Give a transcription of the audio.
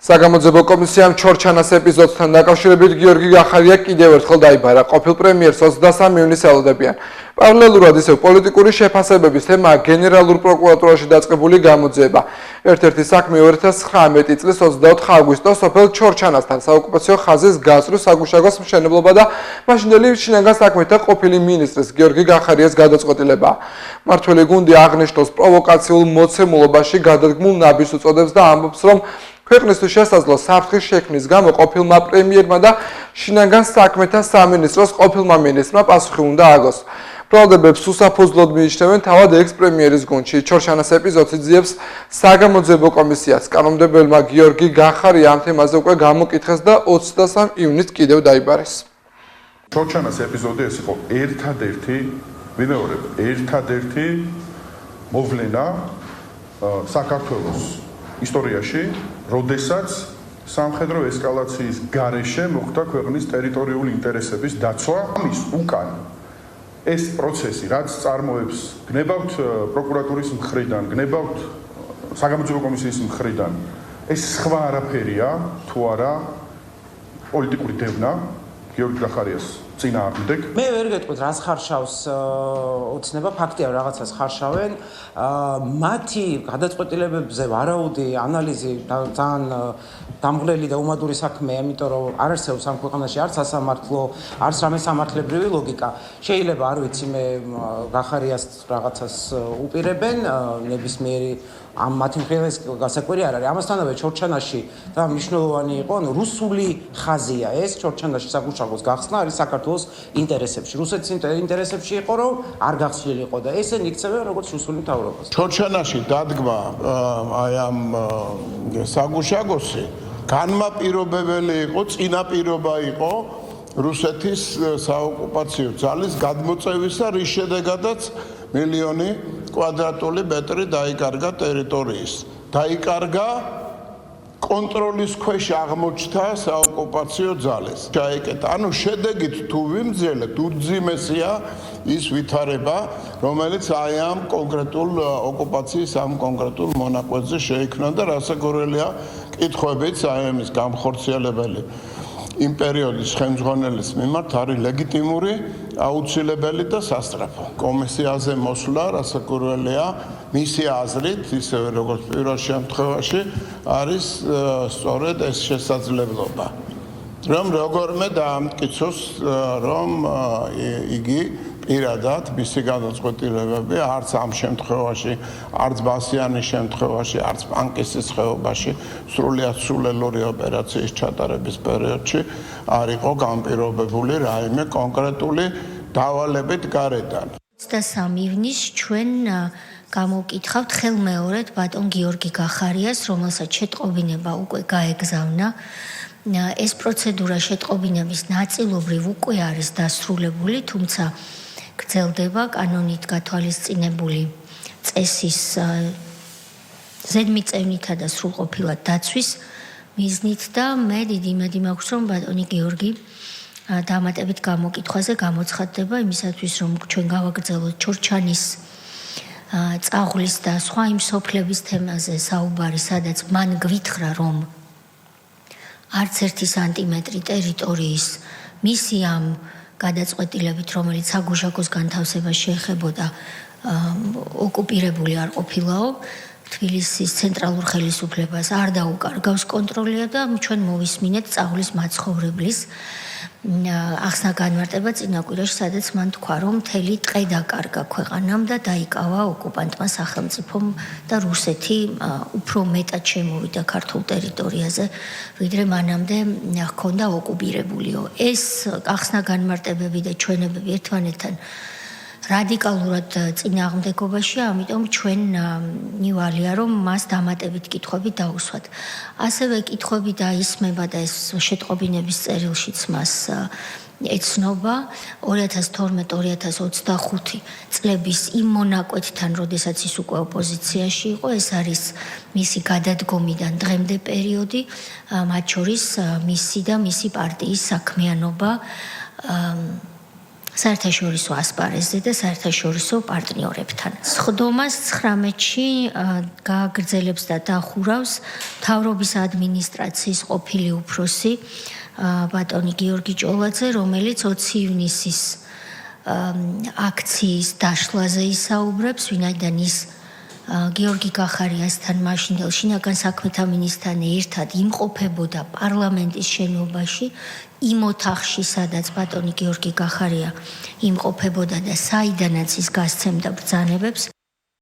საგამოძიებო კომისიამ ჩორჩანას ეპიზოდთან დაკავშირებით გიორგი გახარია კიდევ ერთხელ დაიბარა. ყოფილ პრემიერს 23 ივნისს ელოდებიან. პარალელურად ისევ პოლიტიკური შეფასებების თემა გენერალურ პროკურატურაში დაწყებული გამოძიება. ერთ-ერთი საქმე 2019 წლის 24 აგვისტოს სოფელ ჩორჩანასთან საოკუპაციო ხაზის გასწვრის საგუშაგოს მშენებლობა და მაშინდელი შინაგან საქმეთა ყოფილი მინისტრის გიორგი გახარიას გადაწყვეტილება. მმართველი გუნდი აღნიშნავს პროვოკაციულ მოცემულობაში გადადგმულ ნაბიჯს უწოდებს და ამბობს, რომ ქვეყნისთვის შესაძლო საფრთხის შექმნის გამო ყოფილმა პრემიერმა და შინაგან საქმეთა სამინისტროს ყოფილმა მინისტრმა პასუხი უნდა აგოს. ბრალდებებს უსაფუძვლოდ მიიჩნევენ თავად ექს-პრემიერის გუნდში. ჩორჩანას ეპიზოდს იძიებს საგამოძიებო კომისიას. კანონმდებელმა გიორგი გახარია ამ თემაზე უკვე გამოკითხეს და 23 ივნისს კიდევ დაიბარეს. ჩორჩანას ეპიზოდი ეს იყო ერთადერთი მოვლენა საქართველოს ისტორიაში, როდესაც სამხედრო ესკალაციის გარეშე მოხდა ქვეყნის ტერიტორიული ინტერესების დაცვა. ამის უკან ეს პროცესი, რაც წარმოებს გნებავთ პროკურატურის მხრიდან, გნებავთ საგამოძიებო კომისიის მხრიდან, ეს სხვა არაფერია, თუ არა პოლიტიკური დევნა გიორგი გახარიას წინააღმდეგ. მე ვერ გეტყვით, რას ხარშავს ოცნება, ფაქტია რაღაცას ხარშავენ. მათი გადაწყვეტილებებზე ვარაუდი ანალიზი ძალიან დამღლელი და უმადური საქმეა, იმიტომ რომ არ არსებობს ამ ქვეყანაში არც სასამართლო, არც რამე სამართლებრივი ლოგიკა. შეიძლება არ ვიცი, მე გახარიას რაღაცას უპირებენ, ნებისმიერი ამ მათი მხრიდან გასაკვირი არ არის. ამასთანავე ჩორჩანაში და მნიშვნელოვანი იყო, რუსული ხაზია ეს, ჩორჩანაში საგუშაგოს გახსნა არის საქართველოს ინტერესებში. რუსეთის ინტერესებში იყო, რომ არ გახსნილიყო და ესენი იქცევენ როგორც რუსული მთავრობა. ჩორჩანაში დადგმა აი ამ საგუშაგოსი განმაპირობებელი იყო, წინაპირობა იყო რუსეთის საოკუპაციო ძალის გადმოწევისა, რის შედეგადაც მილიონი კვადრატული მეტრი დაიკარგა ტერიტორიის. დაიკარგა კონტროლის ქვეშ აღმოჩნდა საოკუპაციო ძალის. ჩაიკეტა. ანუ შედეგით თუ ვიმძიებთ, უძიმესია ის ვითარება, რომელიც აი ამ კონკრეტულ ოკუპაციის ამ კონკრეტულ მონაკვეთზე შეიქმნა და რასაკვირველია კითხვებიც აი ამის გამხორციელებელი იმ პერიოდის ხელმძღვანელის მიმართ არის ლეგიტიმური, აუცილებელი და სასწრაფო. კომისიაზე მოსვლა რასაკვირველია მისი აზრით, ისევე როგორც პირველ შემთხვევაში არის სწორედ ეს შესაძლებლობა. რომ როგორმე დაამტკიცოს, რომ იგი პირადად მისი გადაწყვეტილებები არც ამ შემთხვევაში, არც ბასიანის შემთხვევაში, არც პანკისის ხეობაში სრულიად სულელური ოპერაციის ჩატარების პერიოდში არ იყო განპირობებული რაიმე კონკრეტული დავალებით გარედან. 23 ივნისს ჩვენ გამოვკითხავთ ხელმეორედ ბატონ გიორგი გახარიას, რომელსაც შეტყობინება უკვე გაეგზავნა. ეს პროცედურა შეტყობინების ნაწილობრივ უკვე არის დასრულებული, თუმცა გრძელდება კანონით გათვალისწინებული წესის ზედმიწევნითა და სრულყოფილად დაცვის მიზნით და მე დიდი იმედი მაქვს, რომ ბატონი გიორგი დამატებით გამოკითხვაზე გამოცხადდება იმისათვის, რომ ჩვენ გავაგრძელოთ ჩორჩანის წაღლის და სხვა იმ სოფლების თემაზე საუბარი, სადაც მან გვითხრა, რომ არც ერთი სანტიმეტრი ტერიტორიის მისი ამ გადაწყვეტილებით, რომელიც საგუშაგოს განთავსებას შეეხებოდა, ოკუპირებული არ ყოფილაო, თბილისის ცენტრალურ ხელისუფლებას არ დაუკარგავს კონტროლია და ჩვენ მოვისმინეთ წაღლის მაცხოვრებლის ახსნა განმარტება წინა კვირაში, სადაც მან თქვა, რომ მთელი ტყე დაკარგა ქვეყანამ და დაიკავა ოკუპანტმა სახელმწიფომ და რუსეთი უფრო მეტად შემოვიდა ქართულ ტერიტორიაზე, ვიდრე მანამდე ჰქონდა ოკუპირებულიო. ეს ახსნა განმარტებები და ჩვენებები ერთმანეთთან რადიკალურად წინააღმდეგობაშია, ამიტომ ჩვენ ნივალია, რომ მას დამატებით კითხვები დაუსვათ. ასევე კითხვები დაისმება და ეს შეტყობინების წერილშიც მას ეცნობა 2012-2025 წლების იმ მონაკვეთთან, როდესაც ის უკვე ოპოზიციაში იყო, ეს არის მისი გადადგომიდან დღემდე პერიოდი, მათ შორის მისი და მისი პარტიის საქმიანობა საერთაშორისო ასპარეზზე და საერთაშორისო პარტნიორებთან. სხდომას 19-ში გააგრძელებს და დახურავს მთავრობის ადმინისტრაციის ყოფილი უფროსი ბატონი გიორგი ჭოლაძე, რომელიც 20 ივნისის აქციის დაშლაზე ისაუბრებს, ვინაიდან ის გიორგი კახარიასთან მაშინდელ შინაგან საქმეთა მინისტრთან ერთად იმყოფებოდა პარლამენტის შენობაში, იმ ოთახში, სადაც ბატონი გიორგი კახარია იმყოფებოდა და საიდანაც ის გასცემდა ბრძანებებს.